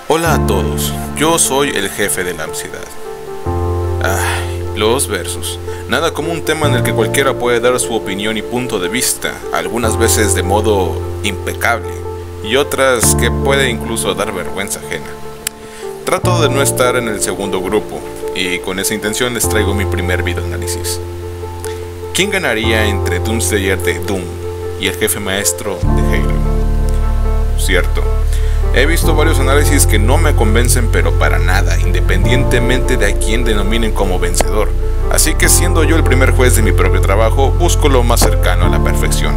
Hola a todos, yo soy el jefe de la ansiedad. Los versus. Nada como un tema en el que cualquiera puede dar su opinión y punto de vista, algunas veces de modo impecable, y otras que puede incluso dar vergüenza ajena. Trato de no estar en el segundo grupo, y con esa intención les traigo mi primer videoanálisis. ¿Quién ganaría entre Doomslayer de Doom y el jefe maestro de Halo? Cierto. He visto varios análisis que no me convencen pero para nada, independientemente de a quién denominen como vencedor. Así que siendo yo el primer juez de mi propio trabajo, busco lo más cercano a la perfección.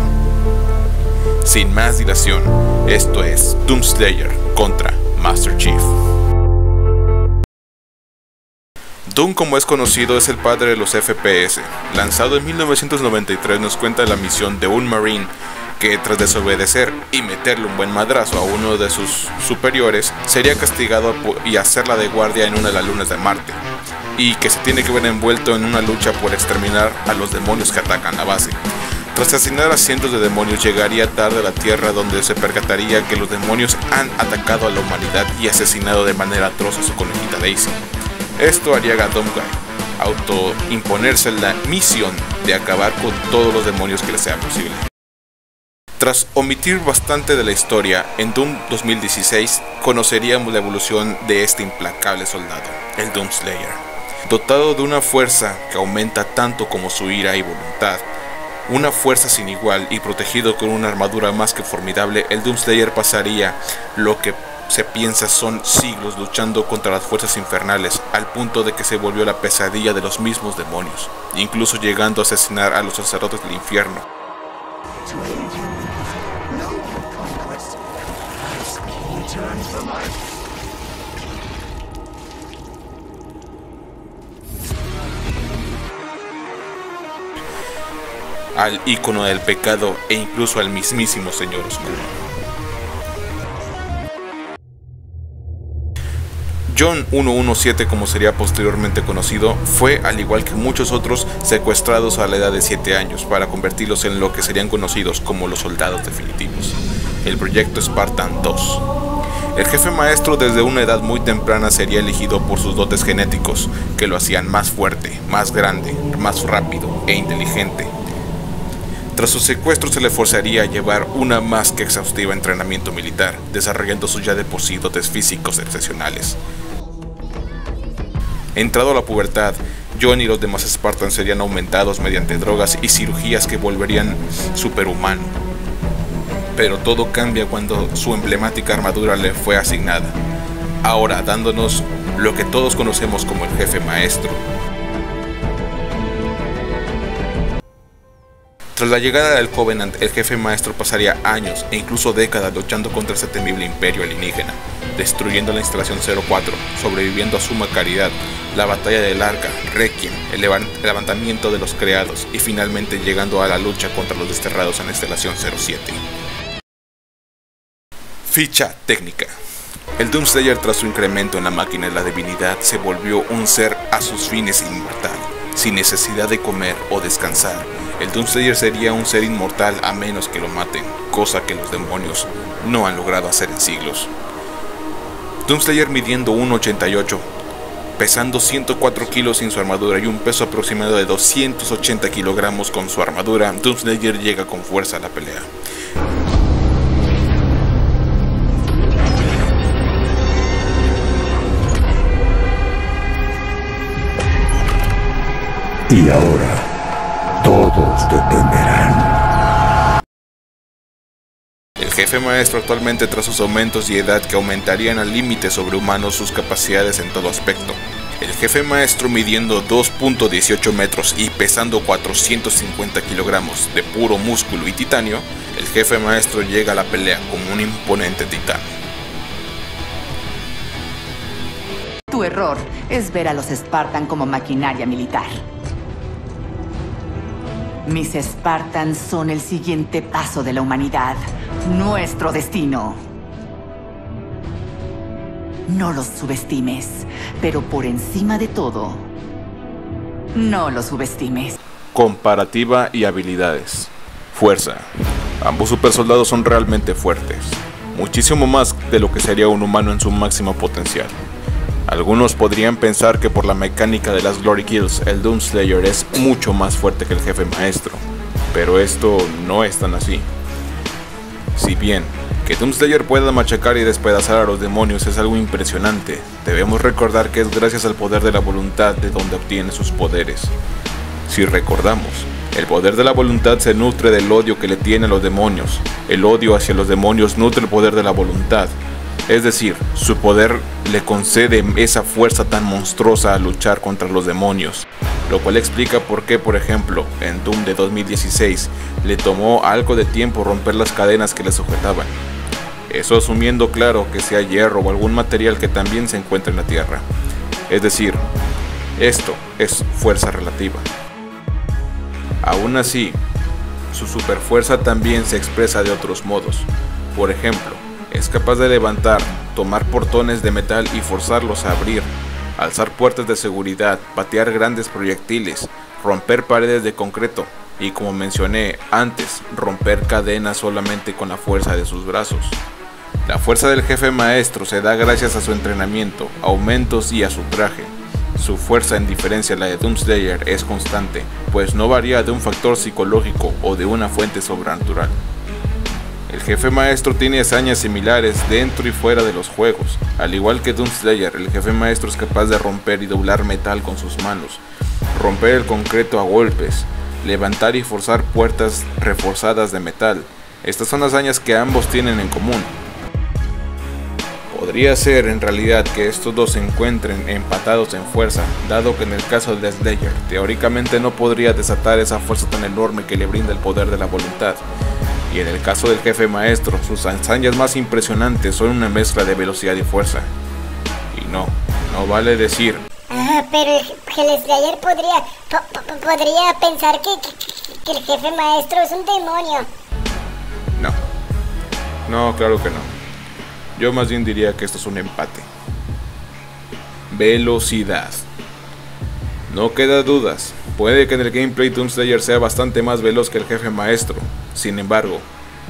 Sin más dilación, esto es Doomslayer contra Master Chief. Doom, como es conocido, es el padre de los FPS. Lanzado en 1993, nos cuenta la misión de un Marine que, tras desobedecer y meterle un buen madrazo a uno de sus superiores, sería castigado y hacerla de guardia en una de las lunas de Marte, y que se tiene que ver envuelto en una lucha por exterminar a los demonios que atacan la base. Tras asesinar a cientos de demonios, llegaría tarde a la Tierra, donde se percataría que los demonios han atacado a la humanidad y asesinado de manera atroz a su conejita Daisy. Esto haría a Doomguy autoimponerse la misión de acabar con todos los demonios que le sea posible. Tras omitir bastante de la historia, en Doom 2016 conoceríamos la evolución de este implacable soldado, el Doomslayer. Dotado de una fuerza que aumenta tanto como su ira y voluntad, una fuerza sin igual y protegido con una armadura más que formidable, el Doomslayer pasaría lo que se piensa son siglos luchando contra las fuerzas infernales, al punto de que se volvió la pesadilla de los mismos demonios, incluso llegando a asesinar a los sacerdotes del infierno. Al ícono del pecado e incluso al mismísimo Señor Oscuro. John 117, como sería posteriormente conocido, fue, al igual que muchos otros, secuestrados a la edad de 7 años para convertirlos en lo que serían conocidos como los soldados definitivos, el proyecto Spartan 2. El jefe maestro desde una edad muy temprana sería elegido por sus dotes genéticos, que lo hacían más fuerte, más grande, más rápido e inteligente. Tras su secuestro se le forzaría a llevar una más que exhaustiva entrenamiento militar, desarrollando sus ya de por sí dotes físicos excepcionales. Entrado a la pubertad, John y los demás Spartans serían aumentados mediante drogas y cirugías que volverían superhumano. Pero todo cambia cuando su emblemática armadura le fue asignada, ahora dándonos lo que todos conocemos como el jefe maestro. Tras la llegada del Covenant, el jefe maestro pasaría años e incluso décadas luchando contra ese temible imperio alienígena, destruyendo la instalación 04, sobreviviendo a Suma Caridad, la batalla del Arca, Requiem, el levantamiento de los creados y finalmente llegando a la lucha contra los desterrados en la instalación 07. Ficha técnica. El Doomslayer, tras su incremento en la máquina de la divinidad, se volvió un ser a sus fines inmortal, sin necesidad de comer o descansar. El Doomslayer sería un ser inmortal a menos que lo maten, cosa que los demonios no han logrado hacer en siglos. Doomslayer midiendo 1,88, pesando 104 kilos sin su armadura y un peso aproximado de 280 kilogramos con su armadura, Doomslayer llega con fuerza a la pelea. Y ahora, todos te temerán. El jefe maestro actualmente, tras sus aumentos y edad que aumentarían al límite sobrehumanos sus capacidades en todo aspecto. El jefe maestro midiendo 2.18 metros y pesando 450 kilogramos de puro músculo y titanio, el jefe maestro llega a la pelea como un imponente titán. Tu error es ver a los Spartan como maquinaria militar. Mis Spartans son el siguiente paso de la humanidad, nuestro destino. No los subestimes, pero por encima de todo, no los subestimes. Comparativa y habilidades. Fuerza. Ambos supersoldados son realmente fuertes. muchísimo más de lo que sería un humano en su máximo potencial. Algunos podrían pensar que por la mecánica de las Glory Kills, el Doomslayer es mucho más fuerte que el jefe maestro, pero esto no es tan así. Si bien que Doomslayer pueda machacar y despedazar a los demonios es algo impresionante, debemos recordar que es gracias al poder de la voluntad de donde obtiene sus poderes. Si recordamos, el poder de la voluntad se nutre del odio que le tiene a los demonios. El odio hacia los demonios nutre el poder de la voluntad. Es decir, su poder le concede esa fuerza tan monstruosa a luchar contra los demonios. Lo cual explica por qué, por ejemplo, en Doom de 2016, le tomó algo de tiempo romper las cadenas que le sujetaban. Eso asumiendo claro que sea hierro o algún material que también se encuentra en la Tierra. Es decir, esto es fuerza relativa. Aún así, su superfuerza también se expresa de otros modos. Por ejemplo, es capaz de levantar, tomar portones de metal y forzarlos a abrir, alzar puertas de seguridad, patear grandes proyectiles, romper paredes de concreto y, como mencioné antes, romper cadenas solamente con la fuerza de sus brazos. La fuerza del jefe maestro se da gracias a su entrenamiento, aumentos y a su traje. Su fuerza, en diferencia a la de Doomslayer, es constante, pues no varía de un factor psicológico o de una fuente sobrenatural. El jefe maestro tiene hazañas similares dentro y fuera de los juegos. Al igual que Doomslayer, el jefe maestro es capaz de romper y doblar metal con sus manos, romper el concreto a golpes, levantar y forzar puertas reforzadas de metal. Estas son hazañas que ambos tienen en común. Podría ser en realidad que estos dos se encuentren empatados en fuerza, dado que en el caso de Slayer, teóricamente no podría desatar esa fuerza tan enorme que le brinda el poder de la voluntad. Y en el caso del jefe maestro, sus hazañas más impresionantes son una mezcla de velocidad y fuerza. Y no vale decir... pero el Slayer podría pensar que el jefe maestro es un demonio. No, claro que no. Yo más bien diría que esto es un empate. Velocidad. No queda dudas, puede que en el gameplay Doomslayer sea bastante más veloz que el jefe maestro. Sin embargo,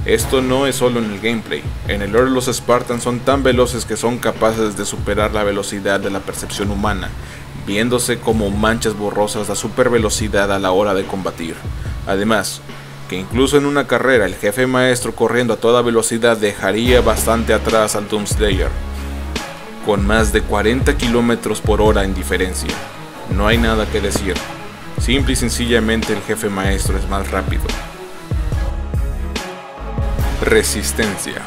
esto no es solo en el gameplay. En el lore los Spartans son tan veloces que son capaces de superar la velocidad de la percepción humana, viéndose como manchas borrosas la super velocidad a la hora de combatir. Además, que incluso en una carrera el jefe maestro corriendo a toda velocidad dejaría bastante atrás al Doomslayer, con más de 40 km por hora en diferencia. No hay nada que decir, simple y sencillamente el jefe maestro es más rápido. Resistencia.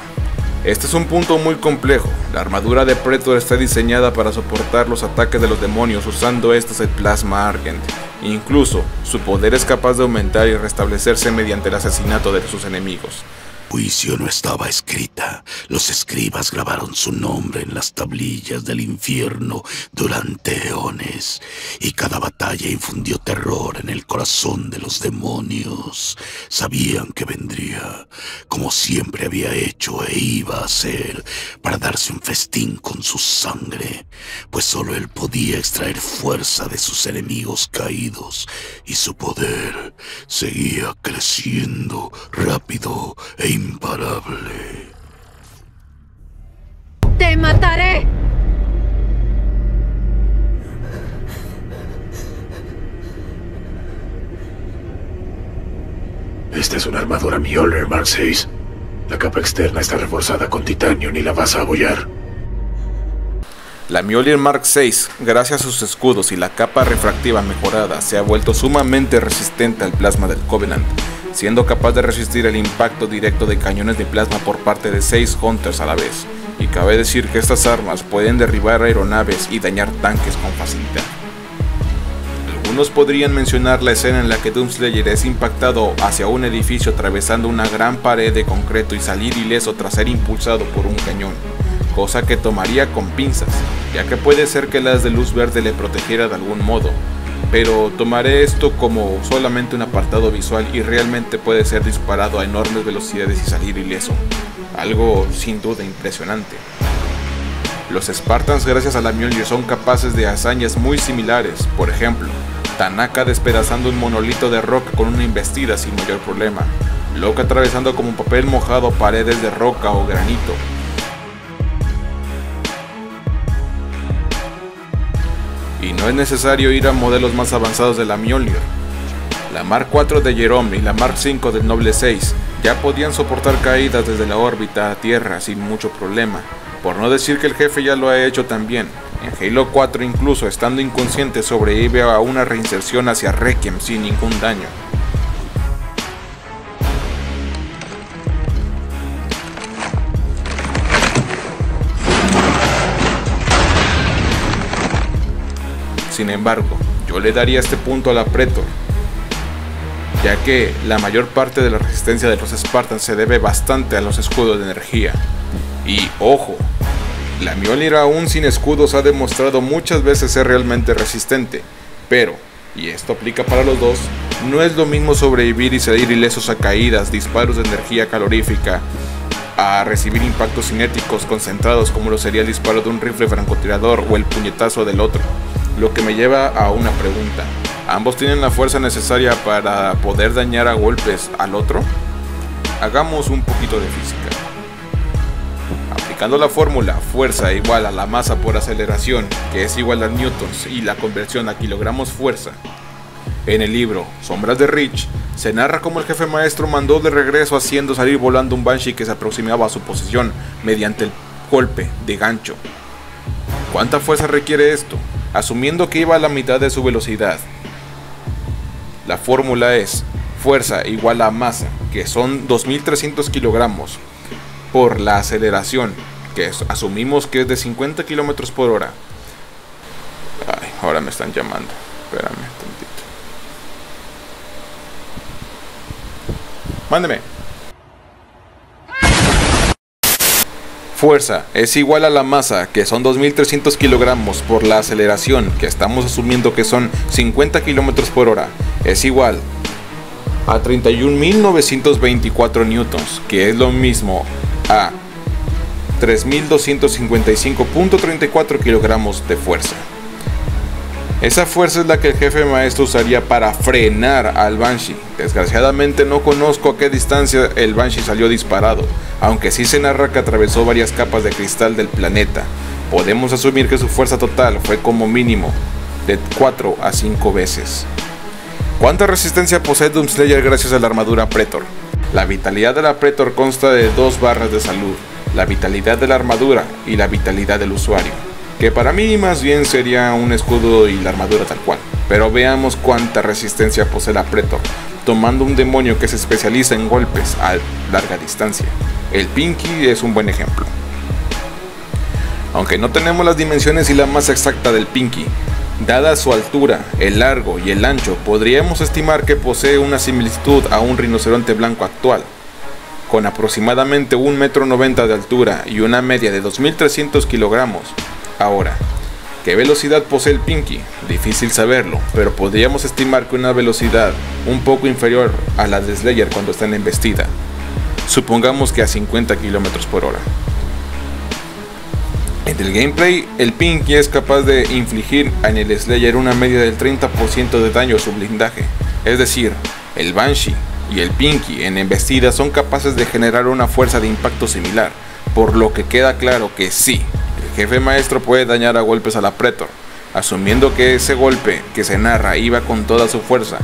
Este es un punto muy complejo. La armadura de Pretor está diseñada para soportar los ataques de los demonios usando el Plasma Argent. Incluso, su poder es capaz de aumentar y restablecerse mediante el asesinato de sus enemigos. Juicio no estaba escrita. Los escribas grabaron su nombre en las tablillas del infierno durante eones, y cada batalla infundió terror en el corazón de los demonios. Sabían que vendría, como siempre había hecho e iba a hacer, para darse un festín con su sangre, pues solo él podía extraer fuerza de sus enemigos caídos, y su poder seguía creciendo rápido e imparable. ¡Te mataré! Esta es una armadura Mjolnir Mark 6. La capa externa está reforzada con titanio, ni la vas a abollar. La Mjolnir Mark 6, gracias a sus escudos y la capa refractiva mejorada, se ha vuelto sumamente resistente al plasma del Covenant, siendo capaz de resistir el impacto directo de cañones de plasma por parte de 6 Hunters a la vez. Y cabe decir que estas armas pueden derribar aeronaves y dañar tanques con facilidad. Algunos podrían mencionar la escena en la que Doomslayer es impactado hacia un edificio atravesando una gran pared de concreto y salir ileso tras ser impulsado por un cañón, cosa que tomaría con pinzas, ya que puede ser que las de luz verde le protegiera de algún modo, pero tomaré esto como solamente un apartado visual y realmente puede ser disparado a enormes velocidades y salir ileso, algo sin duda impresionante. Los Spartans, gracias a la Mjolnir, son capaces de hazañas muy similares. Por ejemplo, Tanaka despedazando un monolito de roca con una embestida sin mayor problema, Locke atravesando como papel mojado paredes de roca o granito, y no es necesario ir a modelos más avanzados de la Mjolnir. La Mark IV de Jerome y la Mark V del Noble 6 ya podían soportar caídas desde la órbita a tierra sin mucho problema, por no decir que el jefe ya lo ha hecho también. En Halo 4 incluso estando inconsciente sobrevive a una reinserción hacia Requiem sin ningún daño. Sin embargo, yo le daría este punto a la Pretor, ya que la mayor parte de la resistencia de los Spartans se debe bastante a los escudos de energía. Y ojo, la Mjolnir aún sin escudos ha demostrado muchas veces ser realmente resistente, pero, y esto aplica para los dos, no es lo mismo sobrevivir y salir ilesos a caídas, disparos de energía calorífica, a recibir impactos cinéticos concentrados como lo sería el disparo de un rifle francotirador o el puñetazo del otro. Lo que me lleva a una pregunta: ¿ambos tienen la fuerza necesaria para poder dañar a golpes al otro? Hagamos un poquito de física. Aplicando la fórmula fuerza igual a la masa por aceleración, que es igual a newtons, y la conversión a kilogramos fuerza, en el libro Sombras de Reach se narra cómo el jefe maestro mandó de regreso haciendo salir volando un Banshee que se aproximaba a su posición mediante el golpe de gancho. ¿Cuánta fuerza requiere esto? Asumiendo que iba a la mitad de su velocidad. La fórmula es fuerza igual a masa, que son 2300 kilogramos, por la aceleración, que asumimos que es de 50 kilómetros por hora. Ay, ahora me están llamando. Espérame tantito. Mándeme. Fuerza es igual a la masa, que son 2300 kilogramos, por la aceleración, que estamos asumiendo que son 50 kilómetros por hora, es igual a 31.924 newtons, que es lo mismo a 3.255.34 kilogramos de fuerza. Esa fuerza es la que el jefe maestro usaría para frenar al Banshee. Desgraciadamente no conozco a qué distancia el Banshee salió disparado, aunque sí se narra que atravesó varias capas de cristal del planeta. Podemos asumir que su fuerza total fue como mínimo de 4 a 5 veces. ¿Cuánta resistencia posee Doomslayer gracias a la armadura Pretor? La vitalidad de la Pretor consta de 2 barras de salud, la vitalidad de la armadura y la vitalidad del usuario, que para mí más bien sería un escudo y la armadura tal cual. Pero veamos cuánta resistencia posee la Pretor, tomando un demonio que se especializa en golpes a larga distancia. El Pinky es un buen ejemplo. Aunque no tenemos las dimensiones y la masa exacta del Pinky, dada su altura, el largo y el ancho, podríamos estimar que posee una similitud a un rinoceronte blanco actual, con aproximadamente 1,90 m de altura y una media de 2.300 kilogramos. Ahora, ¿qué velocidad posee el Pinky? Difícil saberlo, pero podríamos estimar que una velocidad un poco inferior a la de Slayer cuando está en embestida. Supongamos que a 50 km por hora. En el gameplay, el Pinky es capaz de infligir en el Slayer una media del 30% de daño a su blindaje. Es decir, el Banshee y el Pinky en embestida son capaces de generar una fuerza de impacto similar, por lo que queda claro que sí, el jefe maestro puede dañar a golpes a la Pretor. Asumiendo que ese golpe que se narra iba con toda su fuerza,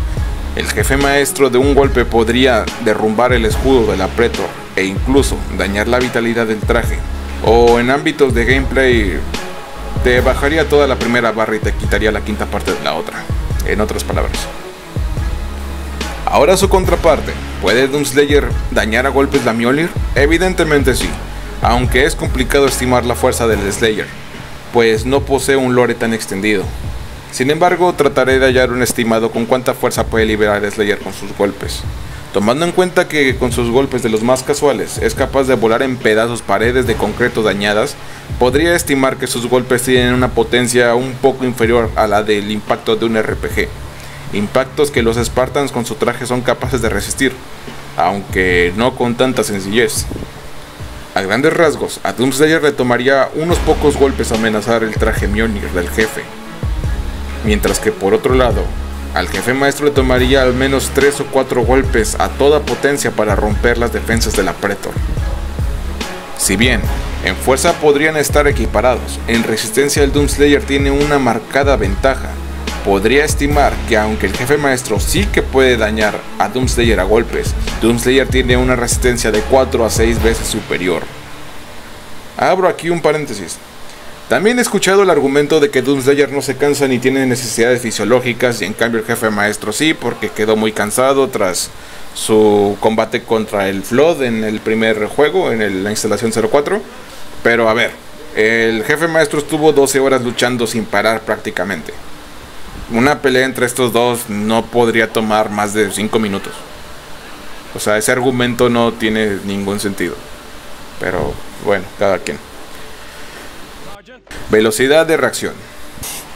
el jefe maestro de un golpe podría derrumbar el escudo de la Pretor e incluso dañar la vitalidad del traje. O en ámbitos de gameplay, te bajaría toda la primera barra y te quitaría la quinta parte de la otra, en otras palabras. Ahora su contraparte, ¿puede Doomslayer dañar a golpes la Mjolnir? Evidentemente sí, aunque es complicado estimar la fuerza del Slayer, pues no posee un lore tan extendido. Sin embargo, trataré de hallar un estimado con cuánta fuerza puede liberar el Slayer con sus golpes. Tomando en cuenta que con sus golpes de los más casuales es capaz de volar en pedazos paredes de concreto dañadas, podría estimar que sus golpes tienen una potencia un poco inferior a la del impacto de un RPG. Impactos que los Spartans con su traje son capaces de resistir, aunque no con tanta sencillez. A grandes rasgos, a Doomslayer le tomaría unos pocos golpes amenazar el traje Mjolnir del jefe, mientras que por otro lado, al jefe maestro le tomaría al menos 3 o 4 golpes a toda potencia para romper las defensas de la Pretor. Si bien En fuerza podrían estar equiparados, en resistencia el Doomslayer tiene una marcada ventaja. Podría estimar que aunque el jefe maestro sí que puede dañar a Doomslayer a golpes, Doomslayer tiene una resistencia de 4 a 6 veces superior. Abro aquí un paréntesis. También he escuchado el argumento de que Doomslayer no se cansa ni tiene necesidades fisiológicas y en cambio el jefe maestro sí, porque quedó muy cansado tras su combate contra el Flood en el primer juego, en la instalación 04. Pero a ver, el jefe maestro estuvo 12 horas luchando sin parar prácticamente. Una pelea entre estos dos no podría tomar más de 5 minutos. O sea, ese argumento no tiene ningún sentido. Pero bueno, cada quien. Velocidad de reacción.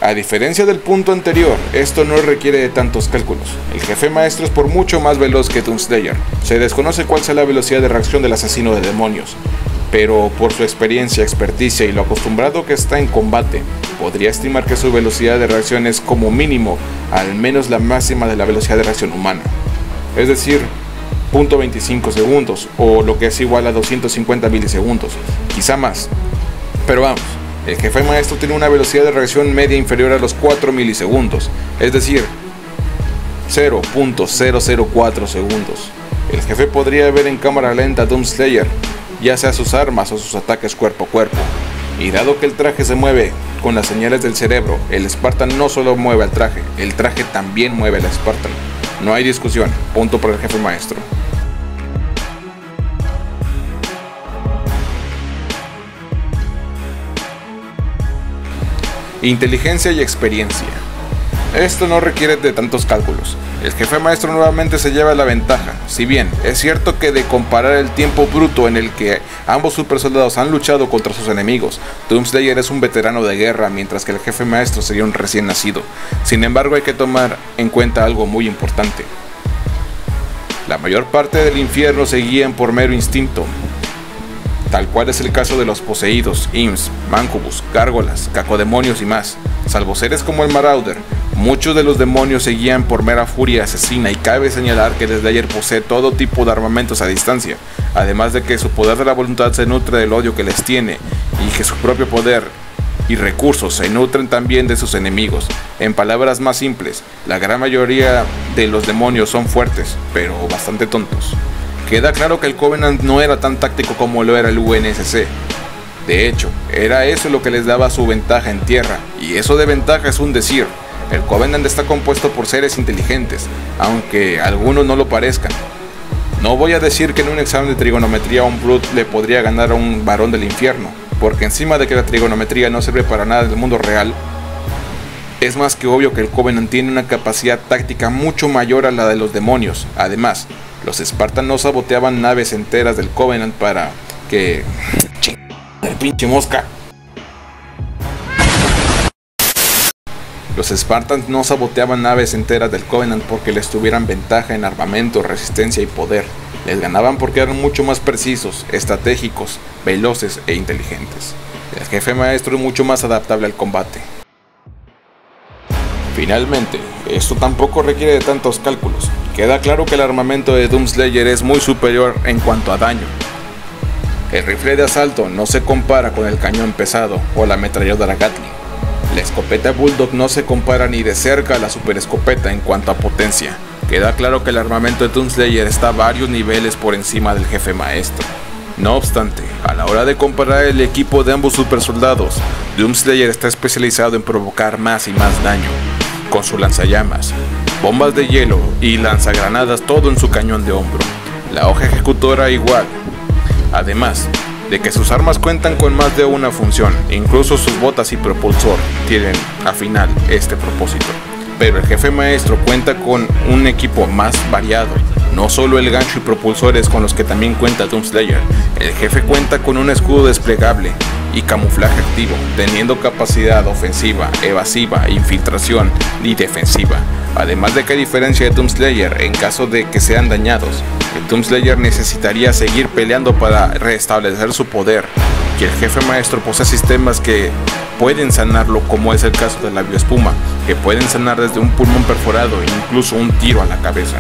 A diferencia del punto anterior, esto no requiere de tantos cálculos. El jefe maestro es por mucho más veloz que Doomslayer. Se desconoce cuál sea la velocidad de reacción del asesino de demonios, pero por su experiencia, experticia y lo acostumbrado que está en combate, podría estimar que su velocidad de reacción es como mínimo, al menos la máxima de la velocidad de reacción humana. Es decir, 0.25 segundos, o lo que es igual a 250 milisegundos, quizá más. Pero vamos, el jefe maestro tiene una velocidad de reacción media inferior a los 4 milisegundos, es decir, 0.004 segundos. El jefe podría ver en cámara lenta a Doomslayer, ya sea sus armas o sus ataques cuerpo a cuerpo. Y dado que el traje se mueve con las señales del cerebro, el Spartan no solo mueve al traje, el traje también mueve al Spartan. No hay discusión, punto para el jefe maestro. Inteligencia y experiencia. Esto no requiere de tantos cálculos. El jefe maestro nuevamente se lleva la ventaja. Si bien es cierto que de comparar el tiempo bruto en el que ambos supersoldados han luchado contra sus enemigos, Doomslayer es un veterano de guerra mientras que el jefe maestro sería un recién nacido. Sin embargo, hay que tomar en cuenta algo muy importante. La mayor parte del infierno se guían por mero instinto, tal cual es el caso de los poseídos, imps, mancubus, gárgolas, cacodemonios y más. Salvo seres como el Marauder, muchos de los demonios se guían por mera furia asesina y cabe señalar que Doomslayer posee todo tipo de armamentos a distancia, además de que su poder de la voluntad se nutre del odio que les tiene y que su propio poder y recursos se nutren también de sus enemigos. En palabras más simples, la gran mayoría de los demonios son fuertes, pero bastante tontos. Queda claro que el Covenant no era tan táctico como lo era el UNSC. De hecho, era eso lo que les daba su ventaja en tierra, y eso de ventaja es un decir. El Covenant está compuesto por seres inteligentes, aunque algunos no lo parezcan. No voy a decir que en un examen de trigonometría un Brute le podría ganar a un varón del infierno, porque encima de que la trigonometría no sirve para nada en el mundo real, es más que obvio que el Covenant tiene una capacidad táctica mucho mayor a la de los demonios. Además, los Spartans no saboteaban naves enteras del Covenant para que... ¡El pinche mosca! Los Spartans no saboteaban naves enteras del Covenant porque les tuvieran ventaja en armamento, resistencia y poder. Les ganaban porque eran mucho más precisos, estratégicos, veloces e inteligentes. El jefe maestro es mucho más adaptable al combate. Finalmente, esto tampoco requiere de tantos cálculos. Queda claro que el armamento de Doomslayer es muy superior en cuanto a daño. El rifle de asalto no se compara con el cañón pesado o la ametralladora Gatling. La escopeta Bulldog no se compara ni de cerca a la superescopeta en cuanto a potencia. Queda claro que el armamento de Doomslayer está a varios niveles por encima del jefe maestro. No obstante, a la hora de comparar el equipo de ambos supersoldados, Doomslayer está especializado en provocar más y más daño, con su lanzallamas, bombas de hielo y lanzagranadas todo en su cañón de hombro. La hoja ejecutora igual. Además de que sus armas cuentan con más de una función, incluso sus botas y propulsor tienen al final este propósito. Pero el jefe maestro cuenta con un equipo más variado, no solo el gancho y propulsores con los que también cuenta Doomslayer. El jefe cuenta con un escudo desplegable y camuflaje activo, teniendo capacidad ofensiva, evasiva, infiltración y defensiva. Además de que a diferencia de Doomslayer, en caso de que sean dañados, el Doomslayer necesitaría seguir peleando para restablecer su poder, y el jefe maestro posee sistemas que pueden sanarlo, como es el caso de la bioespuma, que pueden sanar desde un pulmón perforado e incluso un tiro a la cabeza.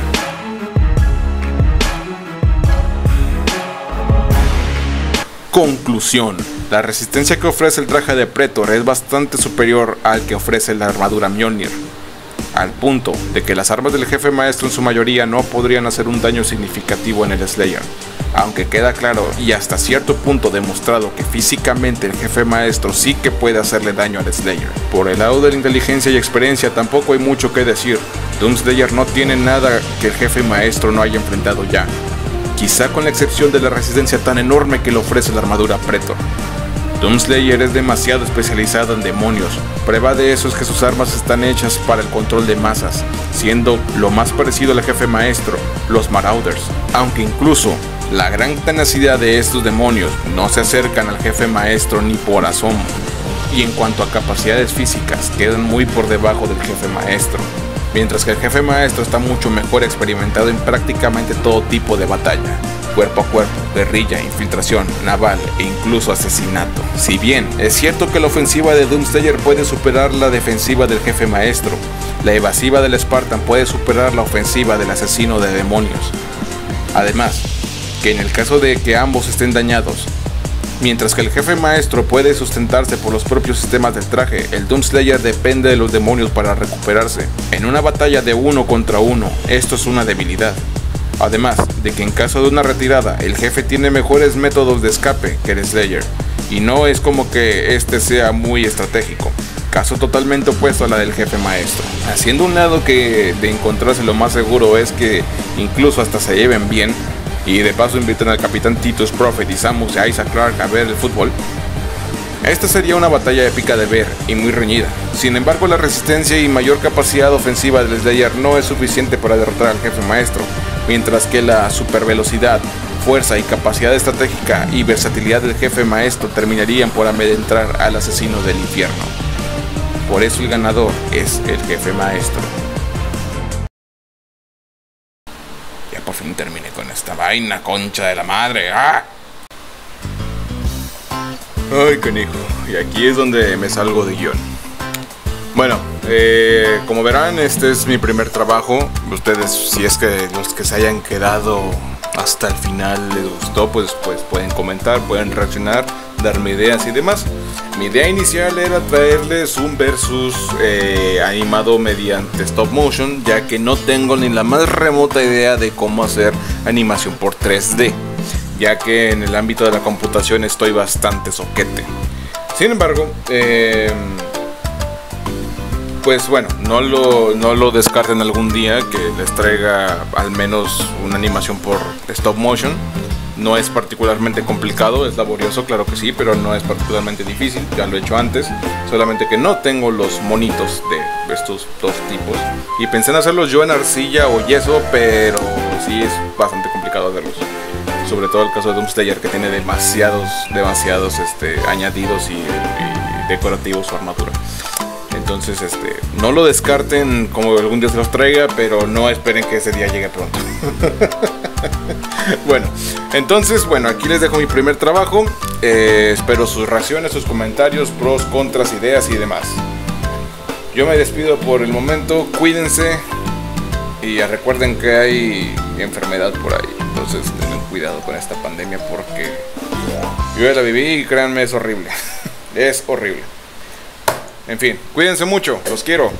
Conclusión. La resistencia que ofrece el traje de Pretor es bastante superior al que ofrece la armadura Mjolnir, al punto de que las armas del jefe maestro en su mayoría no podrían hacer un daño significativo en el Slayer, aunque queda claro y hasta cierto punto demostrado que físicamente el jefe maestro sí que puede hacerle daño al Slayer. Por el lado de la inteligencia y experiencia tampoco hay mucho que decir. Doomslayer no tiene nada que el jefe maestro no haya enfrentado ya, quizá con la excepción de la resistencia tan enorme que le ofrece la armadura Pretor. Doomslayer es demasiado especializado en demonios. Prueba de eso es que sus armas están hechas para el control de masas, siendo lo más parecido al jefe maestro, los Marauders. Aunque incluso la gran tenacidad de estos demonios no se acercan al jefe maestro ni por asomo. Y en cuanto a capacidades físicas, quedan muy por debajo del jefe maestro. Mientras que el jefe maestro está mucho mejor experimentado en prácticamente todo tipo de batalla. Cuerpo a cuerpo, guerrilla, infiltración, naval e incluso asesinato. Si bien es cierto que la ofensiva de Doomslayer puede superar la defensiva del jefe maestro, la evasiva del Spartan puede superar la ofensiva del asesino de demonios. Además, que en el caso de que ambos estén dañados, mientras que el jefe maestro puede sustentarse por los propios sistemas del traje, el Doomslayer depende de los demonios para recuperarse. En una batalla de 1 contra 1, esto es una debilidad. Además de que en caso de una retirada, el jefe tiene mejores métodos de escape que el Slayer, y no es como que este sea muy estratégico, caso totalmente opuesto a la del jefe maestro. Haciendo un lado que de encontrarse lo más seguro es que incluso hasta se lleven bien, y de paso invitan al capitán Titus Prophet y Samus y Isaac Clarke a ver el fútbol. Esta sería una batalla épica de ver y muy reñida. Sin embargo, la resistencia y mayor capacidad ofensiva del Slayer no es suficiente para derrotar al jefe maestro, mientras que la supervelocidad, fuerza y capacidad estratégica y versatilidad del jefe maestro terminarían por amedrentar al asesino del infierno. Por eso el ganador es el jefe maestro. Ya por fin terminé con esta vaina, concha de la madre. ¡Ah! Ay, canijo. Y aquí es donde me salgo de guión. Bueno, como verán, este es mi primer trabajo. Ustedes, si es que los que se hayan quedado hasta el final les gustó, pues pueden comentar, pueden reaccionar, darme ideas y demás. Mi idea inicial era traerles un versus animado mediante stop motion, ya que no tengo ni la más remota idea de cómo hacer animación por 3D, ya que en el ámbito de la computación estoy bastante soquete. Sin embargo, pues bueno, no lo descarten algún día que les traiga al menos una animación por stop motion. No es particularmente complicado, es laborioso, claro que sí, pero no es particularmente difícil, ya lo he hecho antes, solamente que no tengo los monitos de estos dos tipos. Y pensé en hacerlos yo en arcilla o yeso, pero sí es bastante complicado hacerlos. Sobre todo el caso de Doomslayer, que tiene demasiados añadidos y decorativos su armadura. Entonces, no lo descarten como algún día se los traiga, pero no esperen que ese día llegue pronto. Bueno, entonces, aquí les dejo mi primer trabajo. Espero sus reacciones, sus comentarios, pros, contras, ideas y demás. Yo me despido por el momento, cuídense y recuerden que hay enfermedad por ahí. Entonces tengan cuidado con esta pandemia porque yo ya la viví y créanme, es horrible. Es horrible. En fin, cuídense mucho, los quiero.